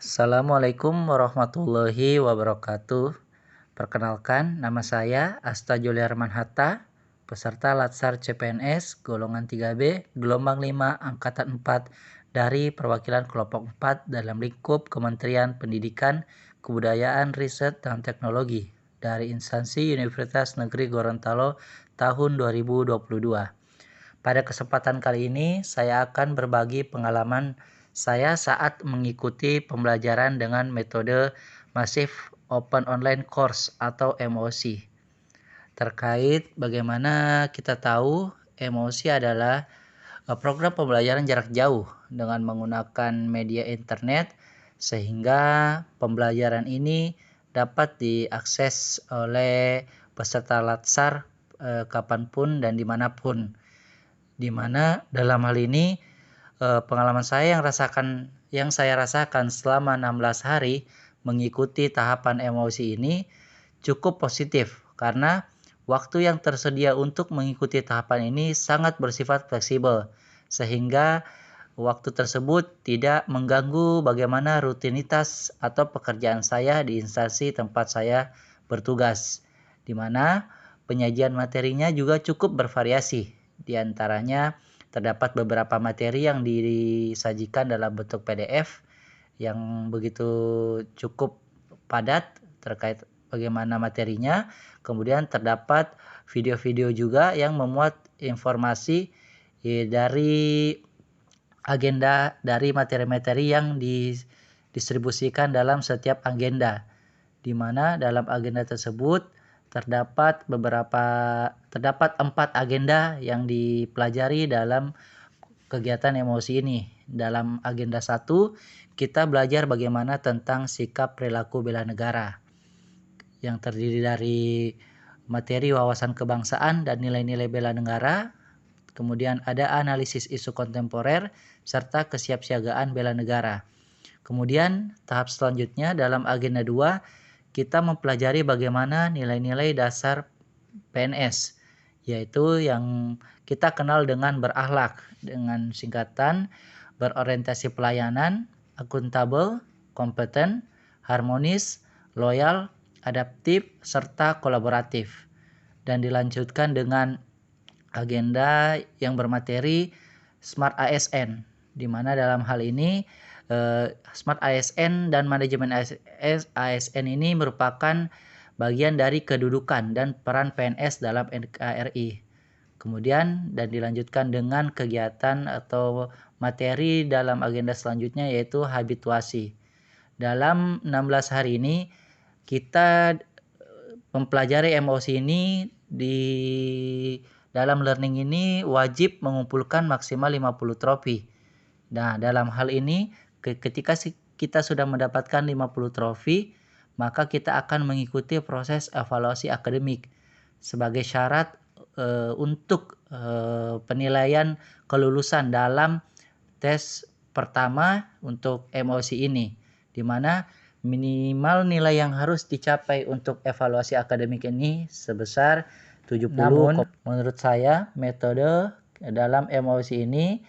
Assalamualaikum warahmatullahi wabarakatuh. Perkenalkan, nama saya Asta Juliarman Hatta, peserta Latsar CPNS golongan 3B, gelombang 5, angkatan 4 dari perwakilan kelompok 4 dalam lingkup Kementerian Pendidikan, Kebudayaan, Riset, dan Teknologi dari instansi Universitas Negeri Gorontalo tahun 2022. Pada kesempatan kali ini, saya akan berbagi pengalaman saya saat mengikuti pembelajaran dengan metode Massive Open Online Course atau MOC. Terkait bagaimana kita tahu MOC adalah program pembelajaran jarak jauh dengan menggunakan media internet, sehingga pembelajaran ini dapat diakses oleh peserta Latsar kapanpun dan dimanapun. Di mana dalam hal ini pengalaman saya yang saya rasakan selama 16 hari mengikuti tahapan emosi ini cukup positif, karena waktu yang tersedia untuk mengikuti tahapan ini sangat bersifat fleksibel, sehingga waktu tersebut tidak mengganggu bagaimana rutinitas atau pekerjaan saya di instansi tempat saya bertugas, di mana penyajian materinya juga cukup bervariasi. Di antaranya terdapat beberapa materi yang disajikan dalam bentuk PDF yang begitu cukup padat terkait bagaimana materinya. Kemudian terdapat video-video juga yang memuat informasi dari agenda dari materi-materi yang didistribusikan dalam setiap agenda, di mana dalam agenda tersebut terdapat 4 agenda yang dipelajari dalam kegiatan emosi ini. Dalam agenda 1, kita belajar bagaimana tentang sikap perilaku bela negara, yang terdiri dari materi wawasan kebangsaan dan nilai-nilai bela negara. Kemudian ada analisis isu kontemporer serta kesiapsiagaan bela negara. Kemudian tahap selanjutnya dalam agenda 2, kita mempelajari bagaimana nilai-nilai dasar PNS, yaitu yang kita kenal dengan berakhlak, dengan singkatan berorientasi pelayanan, akuntabel, kompeten, harmonis, loyal, adaptif, serta kolaboratif. Dan dilanjutkan dengan agenda yang bermateri Smart ASN, di mana dalam hal ini Smart ASN dan manajemen ASN ini merupakan bagian dari kedudukan dan peran PNS dalam NKRI. Kemudian dan dilanjutkan dengan kegiatan atau materi dalam agenda selanjutnya, yaitu habituasi. Dalam 16 hari ini kita mempelajari emosi ini. Di dalam learning ini wajib mengumpulkan maksimal 50 trofi. Nah, dalam hal ini ketika kita sudah mendapatkan 50 trofi, maka kita akan mengikuti proses evaluasi akademik sebagai syarat untuk penilaian kelulusan dalam tes pertama untuk emosi ini, di mana minimal nilai yang harus dicapai untuk evaluasi akademik ini sebesar 70. Namun menurut saya metode dalam emosi ini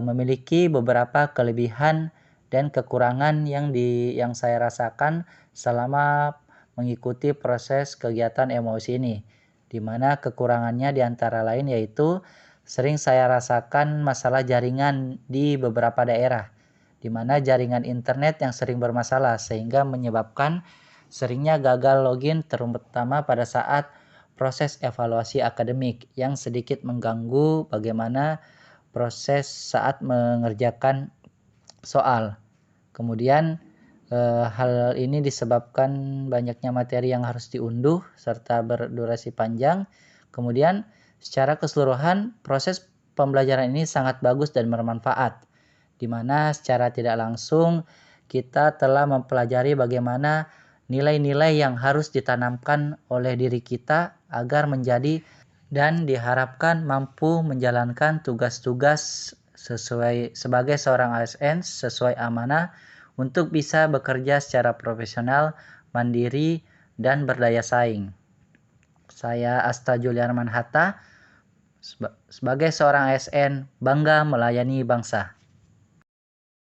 memiliki beberapa kelebihan dan kekurangan yang saya rasakan selama mengikuti proses kegiatan emosi ini, di mana kekurangannya diantara lain yaitu sering saya rasakan masalah jaringan di beberapa daerah, di mana jaringan internet yang sering bermasalah sehingga menyebabkan seringnya gagal login, terutama pada saat proses evaluasi akademik yang sedikit mengganggu bagaimana proses saat mengerjakan soal. Kemudian hal ini disebabkan banyaknya materi yang harus diunduh serta berdurasi panjang. Kemudian secara keseluruhan proses pembelajaran ini sangat bagus dan bermanfaat, di mana secara tidak langsung kita telah mempelajari bagaimana nilai-nilai yang harus ditanamkan oleh diri kita agar menjadi dan diharapkan mampu menjalankan tugas-tugas sebagai seorang ASN sesuai amanah untuk bisa bekerja secara profesional, mandiri, dan berdaya saing. Saya Asta Juliarman Hatta, sebagai seorang ASN, bangga melayani bangsa.